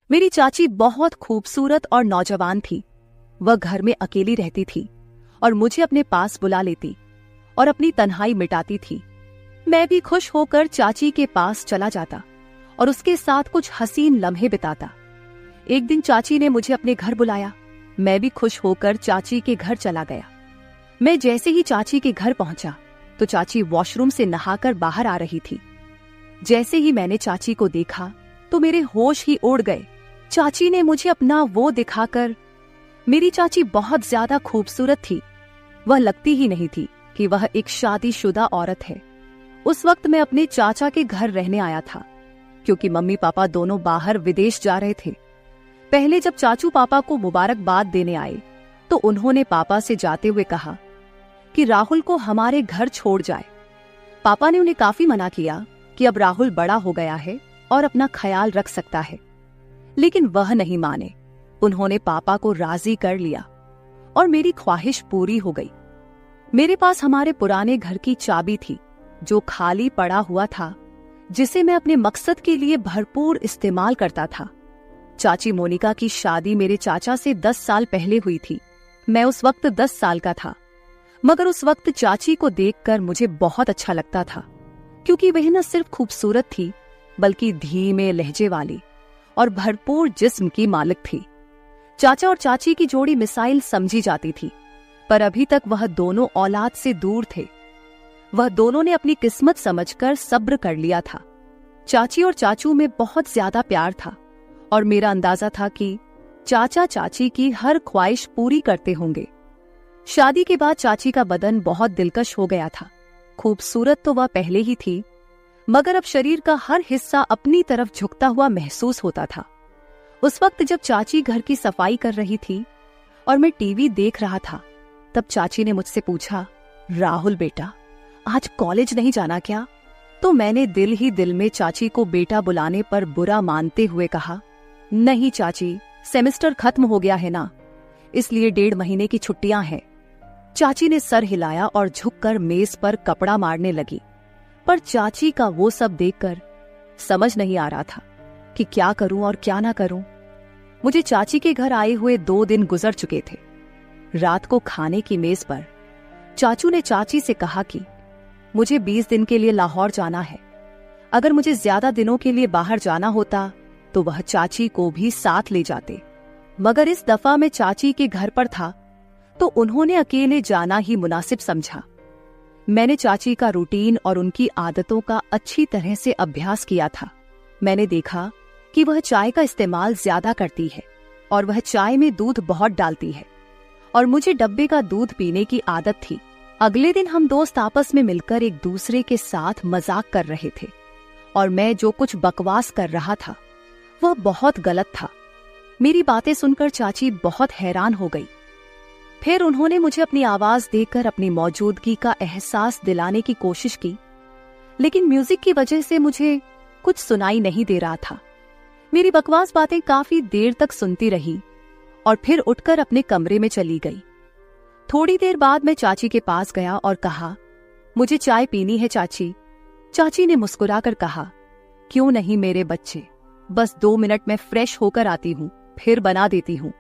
मेरी चाची बहुत खूबसूरत और नौजवान थी। वह घर में अकेली रहती थी और मुझे अपने पास बुला लेती और अपनी तन्हाई मिटाती थी। मैं भी खुश होकर चाची के पास चला जाता और उसके साथ कुछ हसीन लम्हे बिताता। एक दिन चाची ने मुझे अपने घर बुलाया। मैं भी खुश होकर चाची के घर चला गया। मैं जैसे ही चाची के घर पहुंचा तो चाची वॉशरूम से नहाकर बाहर आ रही थी। जैसे ही मैंने चाची को देखा तो मेरे होश ही उड़ गए। चाची ने मुझे अपना वो दिखाकर, मेरी चाची बहुत ज्यादा खूबसूरत थी। वह लगती ही नहीं थी कि वह एक शादीशुदा औरत है। उस वक्त मैं अपने चाचा के घर रहने आया था क्योंकि मम्मी पापा दोनों बाहर विदेश जा रहे थे। पहले जब चाचू पापा को मुबारकबाद देने आए तो उन्होंने पापा से जाते हुए कहा कि राहुल को हमारे घर छोड़ जाए। पापा ने उन्हें काफी मना किया कि अब राहुल बड़ा हो गया है और अपना ख्याल रख सकता है, लेकिन वह नहीं माने। उन्होंने पापा को राजी कर लिया और मेरी ख्वाहिश पूरी हो गई। मेरे पास हमारे पुराने घर की चाबी थी जो खाली पड़ा हुआ था, जिसे मैं अपने मकसद के लिए भरपूर इस्तेमाल करता था। चाची मोनिका की शादी मेरे चाचा से 10 साल पहले हुई थी। मैं उस वक्त 10 साल का था, मगर उस वक्त चाची को देखकर मुझे बहुत अच्छा लगता था क्योंकि वह न सिर्फ खूबसूरत थी बल्कि धीमे लहजे वाली और भरपूर जिस्म की मालिक थी। चाचा और चाची की जोड़ी मिसाइल समझी जाती थी, पर अभी तक वह दोनों औलाद से दूर थे। वह दोनों ने अपनी किस्मत समझकर सब्र कर लिया था। चाची और चाचू में बहुत ज्यादा प्यार था और मेरा अंदाजा था कि चाचा चाची की हर ख्वाहिश पूरी करते होंगे। शादी के बाद चाची का बदन बहुत दिलकश हो गया था। खूबसूरत तो वह पहले ही थी, मगर अब शरीर का हर हिस्सा अपनी तरफ झुकता हुआ महसूस होता था। उस वक्त जब चाची घर की सफाई कर रही थी और मैं टीवी देख रहा था, तब चाची ने मुझसे पूछा, राहुल बेटा, आज कॉलेज नहीं जाना क्या? तो मैंने दिल ही दिल में चाची को बेटा बुलाने पर बुरा मानते हुए कहा, नहीं चाची, सेमेस्टर खत्म हो गया है ना, इसलिए 1.5 महीने की छुट्टियां हैं। चाची ने सर हिलाया और झुककर मेज पर कपड़ा मारने लगी, पर चाची का वो सब देखकर समझ नहीं आ रहा था कि क्या करूं और क्या ना करूं। मुझे चाची के घर आए हुए 2 दिन गुजर चुके थे। रात को खाने की मेज पर चाचू ने चाची से कहा कि मुझे 20 दिन के लिए लाहौर जाना है। अगर मुझे ज्यादा दिनों के लिए बाहर जाना होता तो वह चाची को भी साथ ले जाते, मगर इस दफा मैं चाची के घर पर था तो उन्होंने अकेले जाना ही मुनासिब समझा। मैंने चाची का रूटीन और उनकी आदतों का अच्छी तरह से अभ्यास किया था। मैंने देखा कि वह चाय का इस्तेमाल ज्यादा करती है और वह चाय में दूध बहुत डालती है और मुझे डब्बे का दूध पीने की आदत थी। अगले दिन हम दोस्त आपस में मिलकर एक दूसरे के साथ मजाक कर रहे थे और मैं जो कुछ बकवास कर रहा था वह बहुत गलत था। मेरी बातें सुनकर चाची बहुत हैरान हो गई। फिर उन्होंने मुझे अपनी आवाज देकर अपनी मौजूदगी का एहसास दिलाने की कोशिश की, लेकिन म्यूजिक की वजह से मुझे कुछ सुनाई नहीं दे रहा था। मेरी बकवास बातें काफी देर तक सुनती रही और फिर उठकर अपने कमरे में चली गई। थोड़ी देर बाद मैं चाची के पास गया और कहा, मुझे चाय पीनी है चाची। चाची ने मुस्कुराकर कहा, क्यों नहीं मेरे बच्चे, बस 2 मिनट में फ्रेश होकर आती हूँ, फिर बना देती हूँ।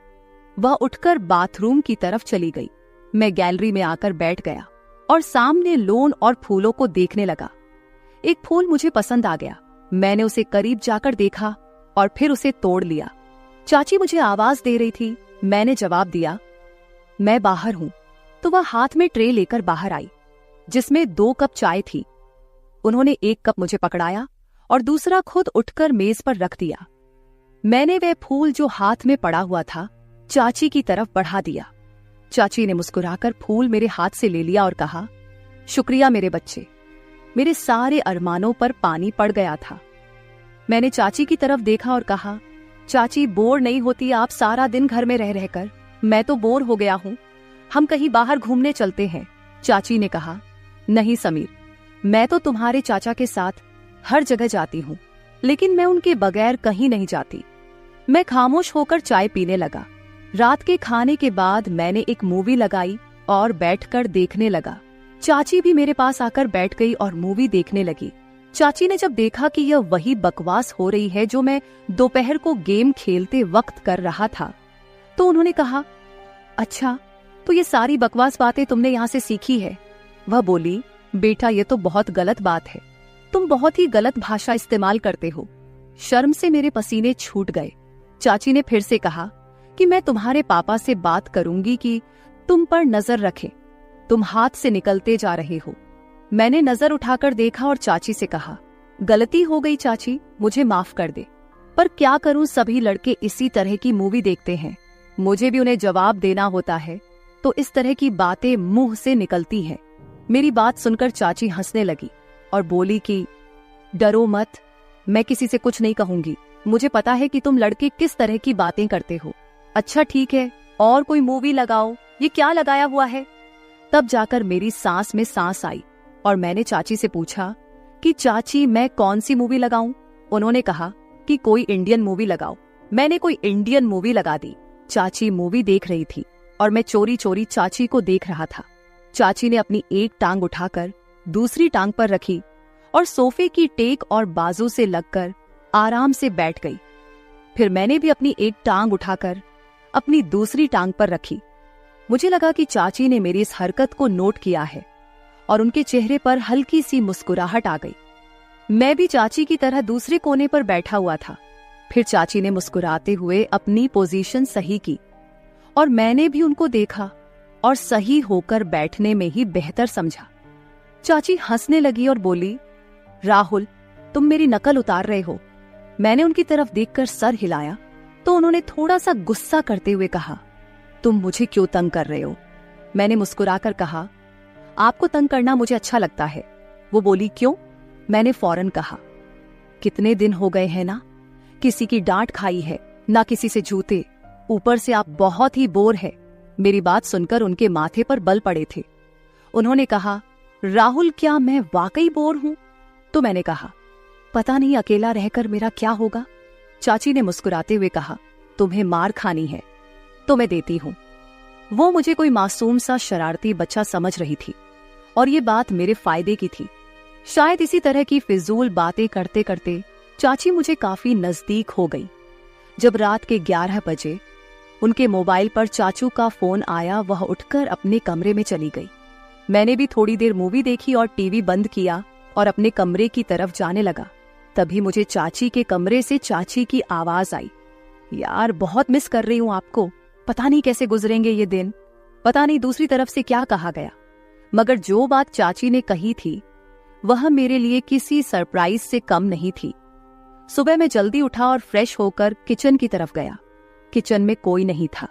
वह उठकर बाथरूम की तरफ चली गई। मैं गैलरी में आकर बैठ गया और सामने लॉन और फूलों को देखने लगा। एक फूल मुझे पसंद आ गया। मैंने उसे करीब जाकर देखा और फिर उसे तोड़ लिया। चाची मुझे आवाज दे रही थी। मैंने जवाब दिया, मैं बाहर हूं। तो वह हाथ में ट्रे लेकर बाहर आई जिसमें 2 कप चाय थी। उन्होंने 1 कप मुझे पकड़ाया और दूसरा खुद उठकर मेज पर रख दिया। मैंने वह फूल जो हाथ में पड़ा हुआ था चाची की तरफ बढ़ा दिया। चाची ने मुस्कुराकर फूल मेरे हाथ से ले लिया और कहा, शुक्रिया मेरे बच्चे। मेरे सारे अरमानों पर पानी पड़ गया था। मैंने चाची की तरफ देखा और कहा, चाची बोर नहीं होती आप सारा दिन घर में रह रहकर? मैं तो बोर हो गया हूँ, हम कहीं बाहर घूमने चलते हैं। चाची ने कहा, नहीं समीर, मैं तो तुम्हारे चाचा के साथ हर जगह जाती हूँ, लेकिन मैं उनके बगैर कहीं नहीं जाती। मैं खामोश होकर चाय पीने लगा। रात के खाने के बाद मैंने एक मूवी लगाई और बैठकर देखने लगा। चाची भी मेरे पास आकर बैठ गई और मूवी देखने लगी। चाची ने जब देखा कि यह वही बकवास हो रही है जो मैं दोपहर को गेम खेलते वक्त कर रहा था, तो उन्होंने कहा, अच्छा, तो ये सारी बकवास बातें तुमने यहाँ से सीखी है। वह बोली, बेटा ये तो बहुत गलत बात है, तुम बहुत ही गलत भाषा इस्तेमाल करते हो। शर्म से मेरे पसीने छूट गए। चाची ने फिर से कहा कि मैं तुम्हारे पापा से बात करूंगी कि तुम पर नजर रखें, तुम हाथ से निकलते जा रहे हो। मैंने नजर उठाकर देखा और चाची से कहा, गलती हो गई चाची, मुझे माफ कर दे। पर क्या करूं, सभी लड़के इसी तरह की मूवी देखते हैं, मुझे भी उन्हें जवाब देना होता है, तो इस तरह की बातें मुंह से निकलती हैं। मेरी बात सुनकर चाची हंसने लगी और बोली कि डरो मत, मैं किसी से कुछ नहीं कहूंगी, मुझे पता है कि तुम लड़के किस तरह की बातें करते हो। अच्छा ठीक है, और कोई मूवी लगाओ, ये क्या लगाया हुआ है? तब जाकर मेरी सांस में सांस आई और मैंने चाची से पूछा कि चाची मैं कौन सी मूवी लगाऊं? उन्होंने कहा कि कोई इंडियन मूवी लगाओ। मैंने कोई इंडियन मूवी लगा दी। चाची मूवी देख रही थी और मैं चोरी चोरी चाची को देख रहा था। चाची ने अपनी एक टांग उठाकर दूसरी टांग पर रखी और सोफे की टेक और बाजू से लगकर आराम से बैठ गई। फिर मैंने भी अपनी एक टांग उठाकर अपनी दूसरी टांग पर रखी। मुझे लगा कि चाची ने मेरी इस हरकत को नोट किया है और उनके चेहरे पर हल्की सी मुस्कुराहट आ गई। मैं भी चाची की तरह दूसरे कोने पर बैठा हुआ था। फिर चाची ने मुस्कुराते हुए अपनी पोजीशन सही की और मैंने भी उनको देखा और सही होकर बैठने में ही बेहतर समझा। चाची हंसने लगी और बोली, राहुल तुम मेरी नकल उतार रहे हो। मैंने उनकी तरफ देखकर सर हिलाया तो उन्होंने थोड़ा सा गुस्सा करते हुए कहा, तुम मुझे क्यों तंग कर रहे हो? मैंने मुस्कुराकर कहा, आपको तंग करना मुझे अच्छा लगता है। वो बोली, क्यों? मैंने फौरन कहा, कितने दिन हो गए हैं ना, किसी की डांट खाई है, ना किसी से जूते, ऊपर से आप बहुत ही बोर है। मेरी बात सुनकर उनके माथे पर बल पड़े थे। उन्होंने कहा, राहुल क्या मैं वाकई बोर हूं? तो मैंने कहा, पता नहीं अकेला रहकर मेरा क्या होगा। चाची ने मुस्कुराते हुए कहा, तुम्हें मार खानी है तो मैं देती हूं। वो मुझे कोई मासूम सा शरारती बच्चा समझ रही थी और ये बात मेरे फायदे की थी। शायद इसी तरह की फिजूल बातें करते करते चाची मुझे काफी नजदीक हो गई। जब रात के 11 बजे उनके मोबाइल पर चाचू का फोन आया, वह उठकर अपने कमरे में चली गई। मैंने भी थोड़ी देर मूवी देखी और टीवी बंद किया और अपने कमरे की तरफ जाने लगा। तभी मुझे चाची के कमरे से चाची की आवाज आई, यार बहुत मिस कर रही हूं आपको, पता नहीं कैसे गुजरेंगे ये दिन। पता नहीं दूसरी तरफ से क्या कहा गया, मगर जो बात चाची ने कही थी वह मेरे लिए किसी सरप्राइज से कम नहीं थी। सुबह मैं जल्दी उठा और फ्रेश होकर किचन की तरफ गया। किचन में कोई नहीं था।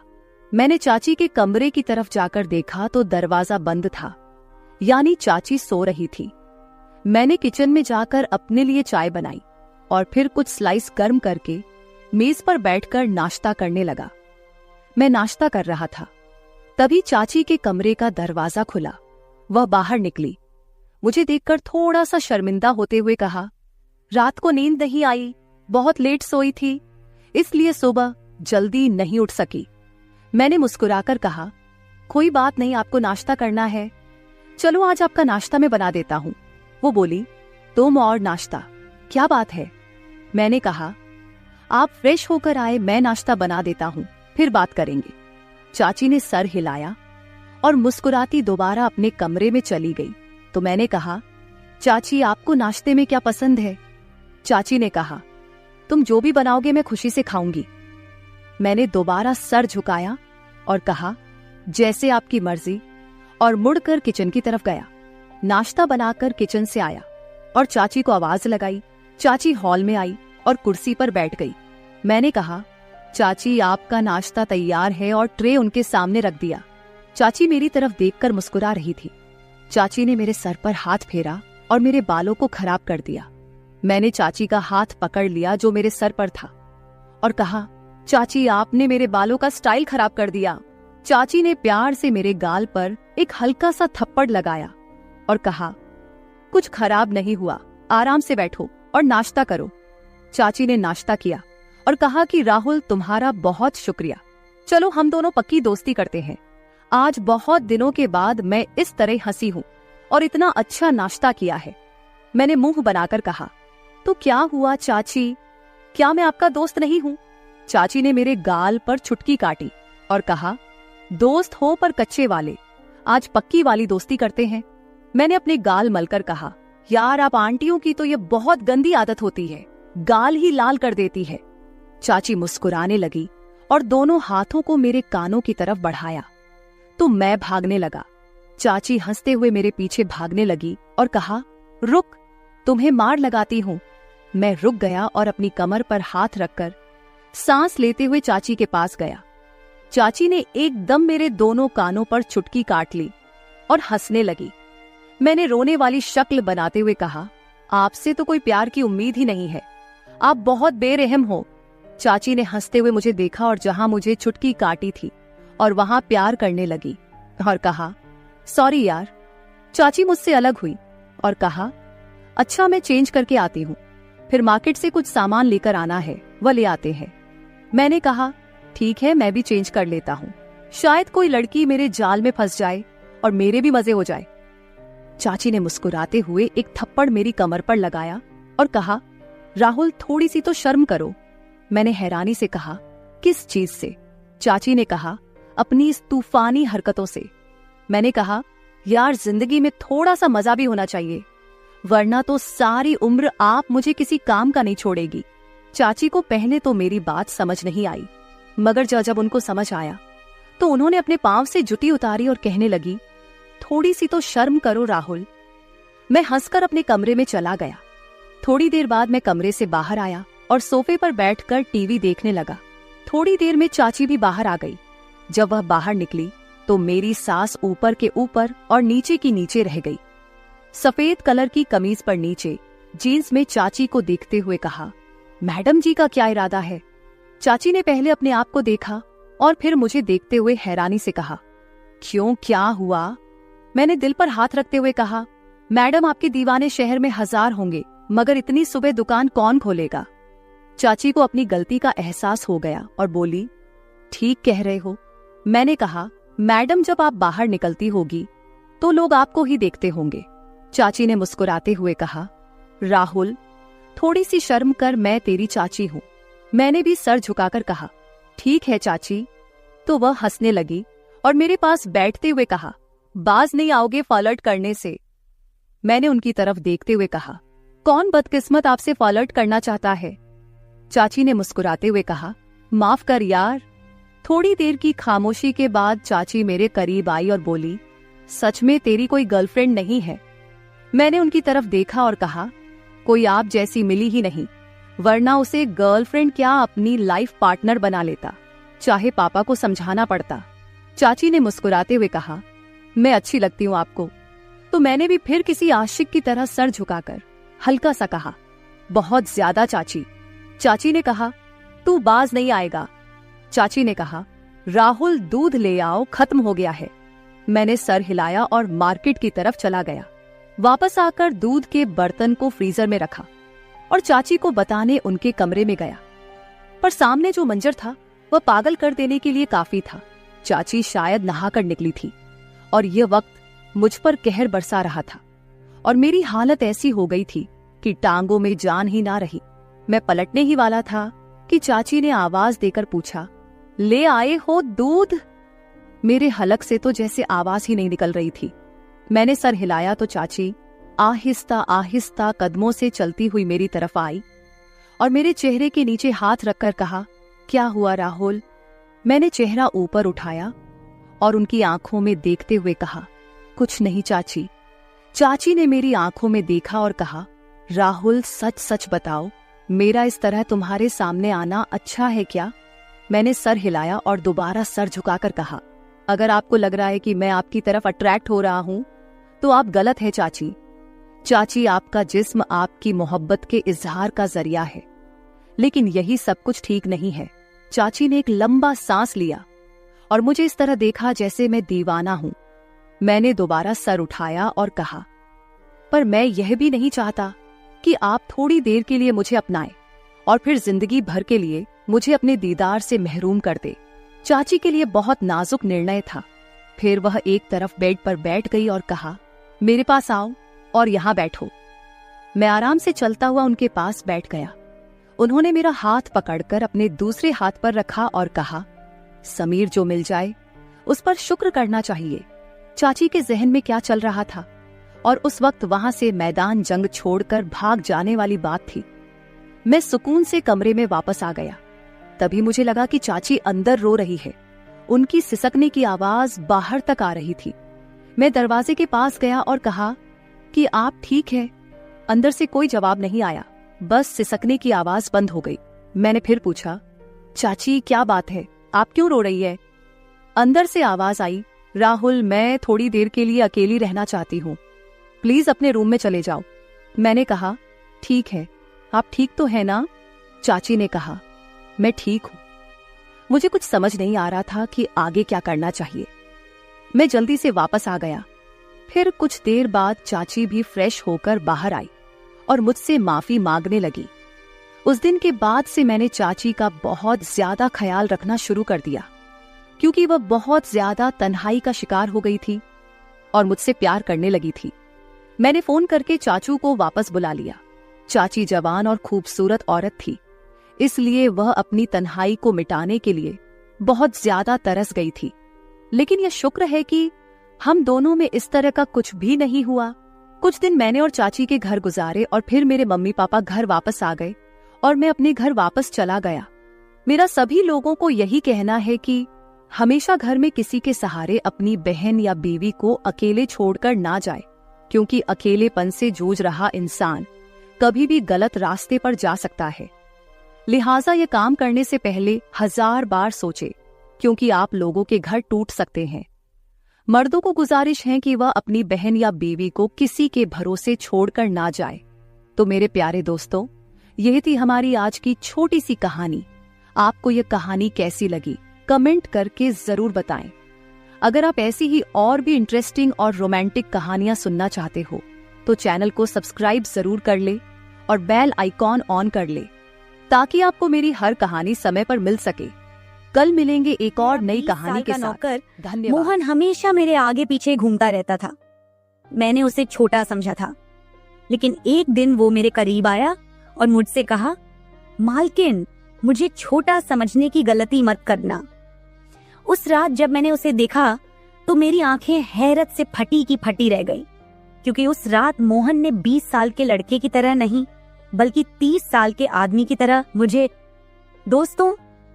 मैंने चाची के कमरे की तरफ जाकर देखा तो दरवाजा बंद था, यानी चाची सो रही थी। मैंने किचन में जाकर अपने लिए चाय बनाई और फिर कुछ स्लाइस गर्म करके मेज पर बैठकर नाश्ता करने लगा। मैं नाश्ता कर रहा था, तभी चाची के कमरे का दरवाजा खुला। वह बाहर निकली। मुझे देखकर थोड़ा सा शर्मिंदा होते हुए कहा, रात को नींद नहीं आई, बहुत लेट सोई थी, इसलिए सुबह जल्दी नहीं उठ सकी। मैंने मुस्कुराकर कहा, कोई बात नहीं, आपको नाश्ता करना है, चलो आज आपका नाश्ता मैं बना देता हूं। वो बोली, तुम और नाश्ता, क्या बात है? मैंने कहा, आप फ्रेश होकर आए, मैं नाश्ता बना देता हूं, फिर बात करेंगे। चाची ने सर हिलाया और मुस्कुराती दोबारा अपने कमरे में चली गई। तो मैंने कहा, चाची आपको नाश्ते में क्या पसंद है? चाची ने कहा, तुम जो भी बनाओगे मैं खुशी से खाऊंगी। मैंने दोबारा सर झुकाया और कहा, जैसे आपकी मर्जी, और मुड़कर किचन की तरफ गया। नाश्ता बनाकर किचन से आया और चाची को आवाज लगाई। चाची हॉल में आई और कुर्सी पर बैठ गई। मैंने कहा, चाची आपका नाश्ता तैयार है, और ट्रे उनके सामने रख दिया। चाची मेरी तरफ देखकर मुस्कुरा रही थी। चाची ने मेरे सर पर हाथ फेरा और मेरे बालों को खराब कर दिया। मैंने चाची का हाथ पकड़ लिया जो मेरे सर पर था और कहा, चाची आपने मेरे बालों का स्टाइल खराब कर दिया। चाची ने प्यार से मेरे गाल पर एक हल्का सा थप्पड़ लगाया और कहा, कुछ खराब नहीं हुआ, आराम से बैठो और नाश्ता करो। चाची ने नाश्ता किया और कहा कि राहुल तुम्हारा बहुत शुक्रिया, चलो हम दोनों पक्की दोस्ती करते हैं। आज बहुत दिनों के बाद मैं इस तरह हंसी हूं और इतना अच्छा नाश्ता किया है। मैंने मुंह बनाकर कहा, तो क्या हुआ चाची, क्या मैं आपका दोस्त नहीं हूं? चाची ने मेरे गाल पर चुटकी काटी और कहा, दोस्त हो पर कच्चे वाले, आज पक्की वाली दोस्ती करते हैं। मैंने अपने गाल मलकर कहा, यार आप आंटियों की तो ये बहुत गंदी आदत होती है, गाल ही लाल कर देती है। चाची मुस्कुराने लगी और दोनों हाथों को मेरे कानों की तरफ बढ़ाया तो मैं भागने लगा। चाची हंसते हुए मेरे पीछे भागने लगी और कहा, रुक, तुम्हें मार लगाती हूं। मैं रुक गया और अपनी कमर पर हाथ रखकर सांस लेते हुए चाची के पास गया। चाची ने एकदम मेरे दोनों कानों पर चुटकी काट ली और हंसने लगी। मैंने रोने वाली शक्ल बनाते हुए कहा, आपसे तो कोई प्यार की उम्मीद ही नहीं है, आप बहुत बेरहम हो। चाची ने हंसते हुए मुझे देखा और जहां मुझे चुटकी काटी थी और वहां प्यार करने लगी और कहा, सॉरी यार। चाची मुझसे अलग हुई और कहा, अच्छा मैं चेंज करके आती हूँ, फिर मार्केट से कुछ सामान लेकर आना है, वह ले आते हैं। मैंने कहा, ठीक है, मैं भी चेंज कर लेता हूँ, शायद कोई लड़की मेरे जाल में फंस जाए और मेरे भी मजे हो जाए। चाची ने मुस्कुराते हुए एक थप्पड़ मेरी कमर पर लगाया और कहा, राहुल थोड़ी सी तो शर्म करो। मैंने हैरानी से कहा, किस चीज से? चाची ने कहा, अपनी इस तूफानी हरकतों से। मैंने कहा, यार जिंदगी में थोड़ा सा मजा भी होना चाहिए, वरना तो सारी उम्र आप मुझे किसी काम का नहीं छोड़ेगी। चाची को पहले तो मेरी बात समझ नहीं आई, मगर जब उनको समझ आया तो उन्होंने अपने पांव से जुटी उतारी और कहने लगी, थोड़ी सी तो शर्म करो राहुल। मैं हंसकर अपने कमरे में चला गया। थोड़ी देर बाद मैं कमरे से बाहर आया और सोफे पर बैठकर टीवी देखने लगा। थोड़ी देर में चाची भी बाहर आ गई। जब वह बाहर निकली तो मेरी सांस ऊपर के ऊपर और नीचे की नीचे रह गई। सफेद कलर की कमीज पर नीचे जीन्स में चाची को देखते हुए कहा, मैडम जी का क्या इरादा है? चाची ने पहले अपने आप को देखा और फिर मुझे देखते हुए हैरानी से कहा, क्यों, क्या हुआ? मैंने दिल पर हाथ रखते हुए कहा, मैडम आपके दीवाने शहर में 1000 होंगे, मगर इतनी सुबह दुकान कौन खोलेगा? चाची को अपनी गलती का एहसास हो गया और बोली, ठीक कह रहे हो। मैंने कहा, मैडम जब आप बाहर निकलती होगी तो लोग आपको ही देखते होंगे। चाची ने मुस्कुराते हुए कहा, राहुल थोड़ी सी शर्म कर, मैं तेरी चाची हूं। मैंने भी सर झुकाकर कहा, ठीक है चाची। तो वह हंसने लगी और मेरे पास बैठते हुए कहा, बाज नहीं आओगे फ्लर्ट करने से। मैंने उनकी तरफ देखते हुए कहा, कौन बदकिस्मत आपसे फ्लर्ट करना चाहता है? चाची ने मुस्कुराते हुए कहा, माफ कर यार। थोड़ी देर की खामोशी के बाद चाची मेरे करीब आई और बोली, सच में तेरी कोई गर्लफ्रेंड नहीं है? मैंने उनकी तरफ देखा और कहा, कोई आप जैसी मिली ही नहीं, वरना उसे गर्लफ्रेंड क्या अपनी लाइफ पार्टनर बना लेता, चाहे पापा को समझाना पड़ता। चाची ने मुस्कुराते हुए कहा, मैं अच्छी लगती हूँ आपको? तो मैंने भी फिर किसी आशिक की तरह सर झुकाकर हल्का सा कहा, बहुत ज्यादा चाची। चाची ने कहा, तू बाज नहीं आएगा। चाची ने कहा, राहुल दूध ले आओ, खत्म हो गया है। मैंने सर हिलाया और मार्केट की तरफ चला गया। वापस आकर दूध के बर्तन को फ्रीजर में रखा और चाची को बताने उनके कमरे में गया। पर सामने जो मंजर था वह पागल कर देने के लिए काफी था। चाची शायद नहाकर निकली थी और यह वक्त मुझ पर कहर बरसा रहा था और मेरी हालत ऐसी हो गई थी कि टांगों में जान ही ना रही। मैं पलटने ही वाला था कि चाची ने आवाज देकर पूछा, ले आए हो दूध? मेरे हलक से तो जैसे आवाज ही नहीं निकल रही थी। मैंने सर हिलाया तो चाची आहिस्ता आहिस्ता कदमों से चलती हुई मेरी तरफ आई और मेरे चेहरे के नीचे हाथ रखकर कहा, क्या हुआ राहुल? मैंने चेहरा ऊपर उठाया और उनकी आंखों में देखते हुए कहा, कुछ नहीं चाची। चाची ने मेरी आंखों में देखा और कहा, राहुल सच सच बताओ, मेरा इस तरह तुम्हारे सामने आना अच्छा है क्या? मैंने सर हिलाया और दोबारा सर झुकाकर कहा, अगर आपको लग रहा है कि मैं आपकी तरफ अट्रैक्ट हो रहा हूं तो आप गलत है चाची। चाची, आपका जिस्म आपकी मोहब्बत के इजहार का जरिया है, लेकिन यही सब कुछ ठीक नहीं है। चाची ने एक लंबा सांस लिया और मुझे इस तरह देखा जैसे मैं दीवाना हूं। मैंने दोबारा सर उठाया और कहा, पर मैं यह भी नहीं चाहता कि आप थोड़ी देर के लिए मुझे अपनाएं और फिर जिंदगी भर के लिए मुझे अपने दीदार से महरूम कर दे। चाची के लिए बहुत नाजुक निर्णय था। फिर वह एक तरफ बेड पर बैठ गई और कहा, मेरे पास आओ और यहाँ बैठो। मैं आराम से चलता हुआ उनके पास बैठ गया। उन्होंने मेरा हाथ पकड़कर अपने दूसरे हाथ पर रखा और कहा, समीर जो मिल जाए उस पर शुक्र करना चाहिए। चाची के जहन में क्या चल रहा था और उस वक्त वहां से मैदान जंग छोड़कर भाग जाने वाली बात थी। मैं सुकून से कमरे में वापस आ गया। तभी मुझे लगा कि चाची अंदर रो रही है। उनकी सिसकने की आवाज बाहर तक आ रही थी। मैं दरवाजे के पास गया और कहा कि आप ठीक है? अंदर से कोई जवाब नहीं आया, बस सिसकने की आवाज बंद हो गई। मैंने फिर पूछा, चाची क्या बात है, आप क्यों रो रही है? अंदर से आवाज आई, राहुल मैं थोड़ी देर के लिए अकेली रहना चाहती हूँ, प्लीज अपने रूम में चले जाओ। मैंने कहा, ठीक है, आप ठीक तो है ना? चाची ने कहा, मैं ठीक हूं। मुझे कुछ समझ नहीं आ रहा था कि आगे क्या करना चाहिए। मैं जल्दी से वापस आ गया। फिर कुछ देर बाद चाची भी फ्रेश होकर बाहर आई और मुझसे माफी मांगने लगी। उस दिन के बाद से मैंने चाची का बहुत ज्यादा ख्याल रखना शुरू कर दिया, क्योंकि वह बहुत ज्यादा तन्हाई का शिकार हो गई थी और मुझसे प्यार करने लगी थी। मैंने फोन करके चाचू को वापस बुला लिया। चाची जवान और खूबसूरत औरत थी, इसलिए वह अपनी तन्हाई को मिटाने के लिए बहुत ज्यादा तरस गई थी। लेकिन यह शुक्र है कि हम दोनों में इस तरह का कुछ भी नहीं हुआ। कुछ दिन मैंने और चाची के घर गुजारे और फिर मेरे मम्मी पापा घर वापस आ गए और मैं अपने घर वापस चला गया। मेरा सभी लोगों को यही कहना है कि हमेशा घर में किसी के सहारे अपनी बहन या बीवी को अकेले छोड़कर ना जाए, क्योंकि अकेलेपन से जूझ रहा इंसान कभी भी गलत रास्ते पर जा सकता है। लिहाजा ये काम करने से पहले 1000 बार सोचे, क्योंकि आप लोगों के घर टूट सकते हैं। मर्दों को गुजारिश है कि वह अपनी बहन या बीवी को किसी के भरोसे छोड़कर ना जाए। तो मेरे प्यारे दोस्तों, यह थी हमारी आज की छोटी सी कहानी। आपको यह कहानी कैसी लगी कमेंट करके जरूर बताएं। अगर आप ऐसी ही और भी इंटरेस्टिंग और रोमांटिक कहानियां सुनना चाहते हो तो चैनल को सब्सक्राइब जरूर कर ले और बेल आइकॉन ऑन कर ले, ताकि आपको मेरी हर कहानी समय पर मिल सके। कल मिलेंगे एक और नई कहानी के साथ। धन्यवाद। मोहन हमेशा मेरे आगे पीछे घूमता रहता था। मैंने उसे छोटा समझा था, लेकिन एक दिन वो मेरे करीब आया और मुझसे कहा, मालकिन मुझे छोटा समझने की गलती मत करना। उस रात जब मैंने उसे देखा तो मेरी आंखें हैरत से फटी की फटी रह गई, क्योंकि उस रात मोहन ने 20 साल के लड़के की तरह नहीं बल्कि 30 साल के आदमी की तरह मुझे। दोस्तों,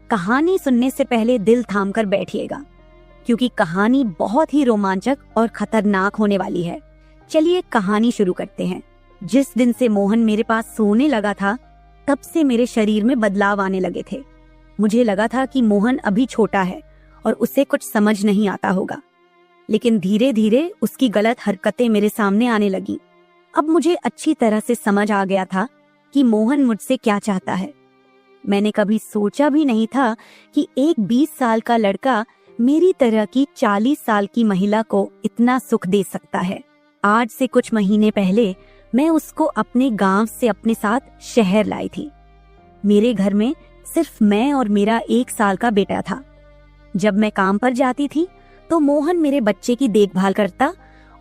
कहानी सुनने से पहले दिल थाम कर बैठिएगा, क्योंकि कहानी बहुत ही रोमांचक और खतरनाक होने वाली है। चलिए कहानी शुरू करते हैं। जिस दिन से मोहन मेरे पास सोने लगा था, तब से मेरे शरीर में बदलाव आने लगे थे। मुझे लगा था कि मोहन अभी छोटा है और उसे कुछ समझ नहीं आता होगा, लेकिन धीरे धीरे उसकी गलत हरकतें मेरे सामने आने लगी। अब मुझे अच्छी तरह से समझ आ गया था कि मोहन मुझसे क्या चाहता है। मैंने कभी सोचा भी नहीं था कि एक 20 साल का लड़का मेरी तरह की 40 साल की महिला को इतना सुख दे सकता है। आज से कुछ महीने पहले मैं उसको अपने गांव से अपने साथ शहर लाई थी। मेरे घर में सिर्फ मैं और मेरा 1 साल का बेटा था। जब मैं काम पर जाती थी तो मोहन मेरे बच्चे की देखभाल करता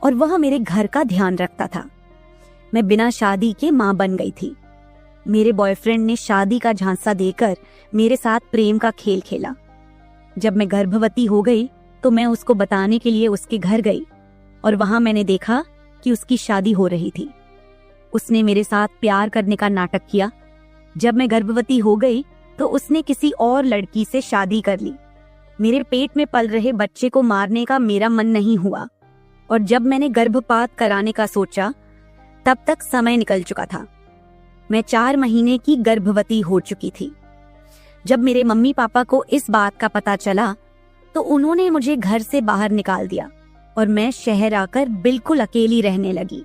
और वह मेरे घर का ध्यान रखता था। मैं बिना शादी के मां बन गई थी। मेरे बॉयफ्रेंड ने शादी का झांसा देकर मेरे साथ प्रेम का खेल खेला। जब मैं गर्भवती हो गई तो मैं उसको बताने के लिए उसके घर गई और वहां मैंने देखा कि उसकी शादी हो रही थी। उसने मेरे साथ प्यार करने का नाटक किया। जब मैं गर्भवती हो गई तो उसने किसी और लड़की से शादी कर ली। मेरे पेट में पल रहे बच्चे को मारने का मेरा मन नहीं हुआ, और जब मैंने गर्भपात कराने का सोचा तब तक समय निकल चुका था। मैं 4 महीने की गर्भवती हो चुकी थी। जब मेरे मम्मी पापा को इस बात का पता चला तो उन्होंने मुझे घर से बाहर निकाल दिया और मैं शहर आकर बिल्कुल अकेली रहने लगी।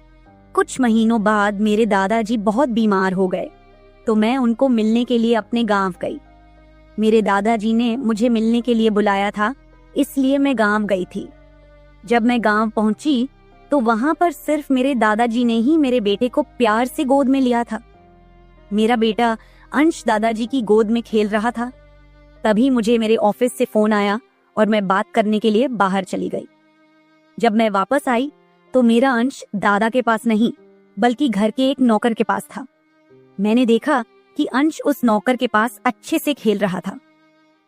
कुछ महीनों बाद मेरे दादाजी बहुत बीमार हो गए, तो मैं उनको मिलने के लिए अपने गांव गई। मेरे दादाजी ने मुझे मिलने के लिए बुलाया था, इसलिए मैं गांव गई थी। जब मैं गांव पहुंची तो वहां पर सिर्फ मेरे दादाजी ने ही मेरे बेटे को प्यार से गोद में लिया था। मेरा बेटा अंश दादाजी की गोद में खेल रहा था। तभी मुझे मेरे ऑफिस से फोन आया और मैं बात करने के लिए बाहर चली गई। जब मैं वापस आई तो मेरा अंश दादा के पास नहीं बल्कि घर के एक नौकर के पास था। मैंने देखा कि अंश उस नौकर के पास अच्छे से खेल रहा था।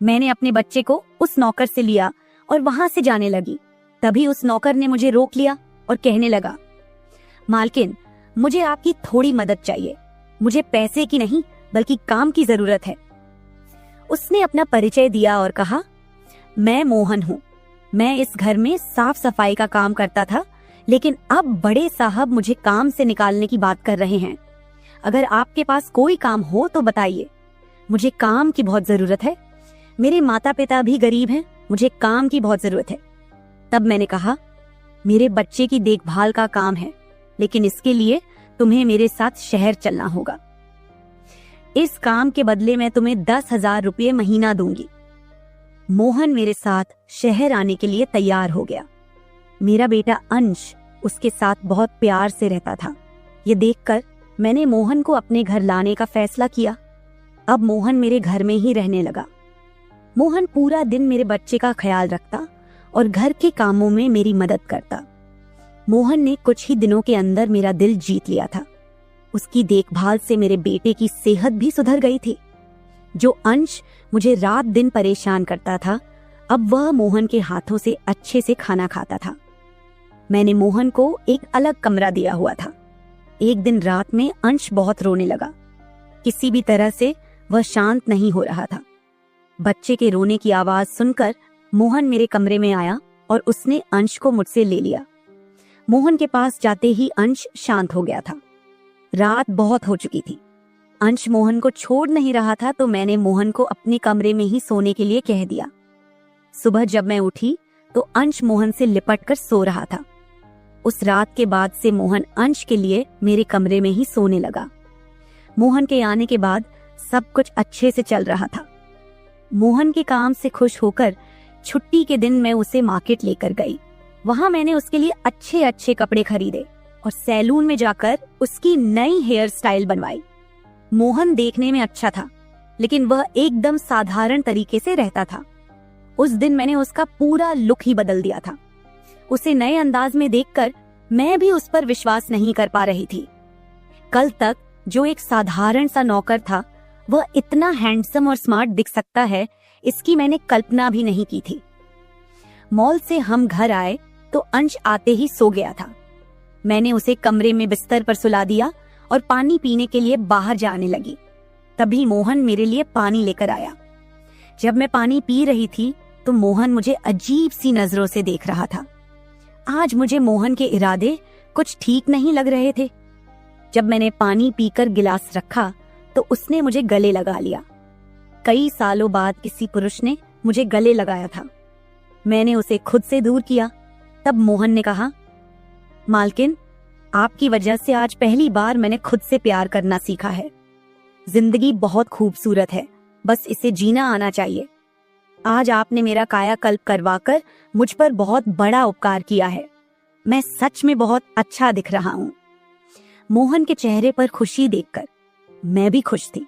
मैंने अपने बच्चे को उस नौकर से लिया और वहां से जाने लगी। तभी उस नौकर ने मुझे रोक लिया और कहने लगा, मालकिन, मुझे आपकी थोड़ी मदद चाहिए। मुझे पैसे की नहीं बल्कि काम की जरूरत है। उसने अपना परिचय दिया और कहा, मैं मोहन हूँ। मैं इस घर में साफ सफाई का काम करता था, लेकिन अब बड़े साहब मुझे काम से निकालने की बात कर रहे हैं। अगर आपके पास कोई काम हो तो बताइए। मुझे काम की बहुत जरूरत है। मेरे माता पिता भी गरीब हैं, मुझे काम की बहुत जरूरत है। तब मैंने कहा, मेरे बच्चे की देखभाल का काम है, लेकिन इसके लिए तुम्हें मेरे साथ शहर चलना होगा। इस काम के बदले मैं तुम्हें 10,000 रुपये महीना दूंगी। मोहन मेरे साथ शहर आने के लिए तैयार हो गया। मेरा बेटा अंश उसके साथ बहुत प्यार से रहता था। ये देखकर मैंने मोहन को अपने घर लाने का फैसला किया। अब मोहन मेरे घर में ही रहने लगा। मोहन पूरा दिन मेरे बच्चे का ख्याल रखता और घर के कामों में मेरी मदद करता। मोहन ने कुछ ही दिनों के अंदर मेरा दिल जीत लिया था। उसकी देखभाल से मेरे बेटे की सेहत भी सुधर गई थी। जो अंश मुझे रात दिन परेशान करता था, अब वह मोहन के हाथों से अच्छे से खाना खाता था। मैंने मोहन को एक अलग कमरा दिया हुआ था। एक दिन रात में अंश बहुत रोने लगा। किसी भी तरह से वह शांत नहीं हो रहा था। बच्चे के रोने की आवाज सुनकर मोहन मेरे कमरे में आया और उसने अंश को मुझसे ले लिया। मोहन के पास जाते ही अंश शांत हो गया था। रात बहुत हो चुकी थी। अंश मोहन को छोड़ नहीं रहा था, तो मैंने मोहन को अपने कमरे में ही सोने के लिए कह दिया। सुबह जब मैं उठी तो अंश मोहन से लिपट कर सो रहा था। उस रात के बाद से मोहन अंश के लिए मेरे कमरे में ही सोने लगा। मोहन के आने के बाद सब कुछ अच्छे से चल रहा था। मोहन के काम से खुश होकर छुट्टी के दिन मैं उसे मार्केट लेकर गई। वहां मैंने उसके लिए अच्छे अच्छे कपड़े खरीदे और सैलून में जाकर उसकी नई हेयर स्टाइल बनवाई। मोहन देखने में अच्छा था, लेकिन वह एकदम साधारण तरीके से रहता था। उस दिन मैंने उसका पूरा लुक ही बदल दिया था। उसे नए अंदाज में देखकर मैं भी उस पर विश्वास नहीं कर पा रही थी। कल तक जो एक साधारण सा नौकर था, वह इतना हैंडसम और स्मार्ट दिख सकता है, इसकी मैंने कल्पना भी नहीं की थी। मॉल से हम घर आए तो अंश आते ही सो गया था। मैंने उसे कमरे में बिस्तर पर सुला दिया और पानी पीने के लिए बाहर जाने लगी। तभी मोहन मेरे लिए पानी लेकर आया। जब मैं पानी पी रही थी तो मोहन मुझे अजीब सी नजरों से देख रहा था। आज मुझे मोहन के इरादे कुछ ठीक नहीं लग रहे थे। जब मैंने पानी पीकर गिलास रखा तो उसने मुझे गले लगा लिया। कई सालों बाद किसी पुरुष ने मुझे गले लगाया था। मैंने उसे खुद से दूर किया। तब मोहन ने कहा, मालकिन, आपकी वजह से आज पहली बार मैंने खुद से प्यार करना सीखा है। जिंदगी बहुत खूबसूरत है, बस इसे जीना आना चाहिए। आज आपने मेरा कायाकल्प करवाकर मुझ पर बहुत बड़ा उपकार किया है। मैं सच में बहुत अच्छा दिख रहा हूँ। मोहन के चेहरे पर खुशी देखकर मैं भी खुश थी।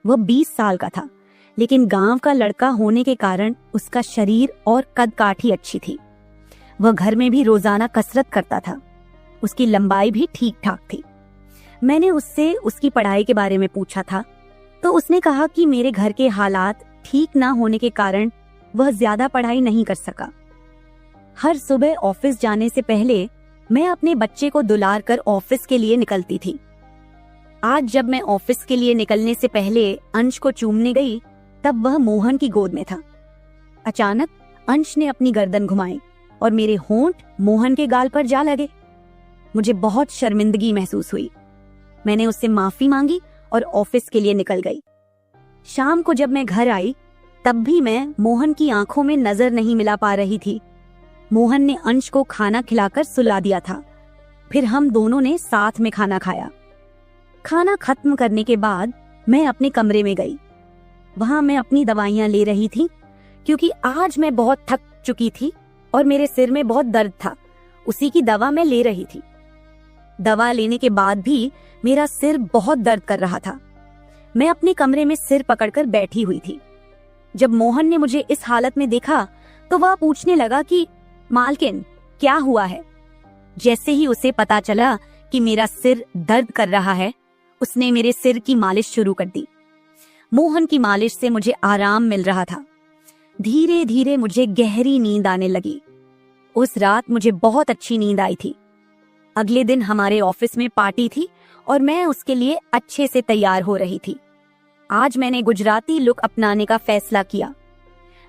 वह 20 साल का था, लेकिन गांव का लड़का होने के कारण उसका शरीर और कद काठी अच्छी थी। वह घर में भी रोजाना कसरत करता था। उसकी लंबाई भी ठीक ठाक थी। मैंने उससे उसकी पढ़ाई के बारे में पूछा था, तो उसने कहा कि मेरे घर के हालात ठीक ना होने के कारण वह ज्यादा पढ़ाई नहीं कर सका। हर सुबह ऑफिस जाने से पहले मैं अपने बच्चे को दुलार कर ऑफिस के लिए निकलती थी। आज जब मैं ऑफिस के लिए निकलने से पहले अंश को चूमने गई, तब वह मोहन की गोद में था। अचानक अंश ने अपनी गर्दन घुमाई और मेरे होंठ मोहन के गाल पर जा लगे। मुझे बहुत शर्मिंदगी महसूस हुई। मैंने उससे माफी मांगी और ऑफिस के लिए निकल गई। शाम को जब मैं घर आई, तब भी मैं मोहन की आंखों में नजर नहीं मिला पा रही थी। मोहन ने अंश को खाना खिलाकर सुला दिया था। फिर हम दोनों ने साथ में खाना खाया। खाना खत्म करने के बाद मैं अपने कमरे में गई। वहां मैं अपनी दवाइयां ले रही थी, क्योंकि आज मैं बहुत थक चुकी थी और मेरे सिर में बहुत दर्द था। उसी की दवा मैं ले रही थी। दवा लेने के बाद भी मेरा सिर बहुत दर्द कर रहा था। मैं अपने कमरे में सिर पकड़कर बैठी हुई थी। जब मोहन ने मुझे इस हालत में देखा तो वह पूछने लगा कि मालकिन, क्या हुआ है। जैसे ही उसे पता चला कि मेरा सिर दर्द कर रहा है, उसने मेरे सिर की मालिश शुरू कर दी। मोहन की मालिश से मुझे आराम मिल रहा था। धीरे धीरे मुझे गहरी नींद आने लगी। उस रात मुझे बहुत अच्छी नींद आई थी। अगले दिन हमारे ऑफिस में पार्टी थी और मैं उसके लिए अच्छे से तैयार हो रही थी। आज मैंने गुजराती लुक अपनाने का फैसला किया।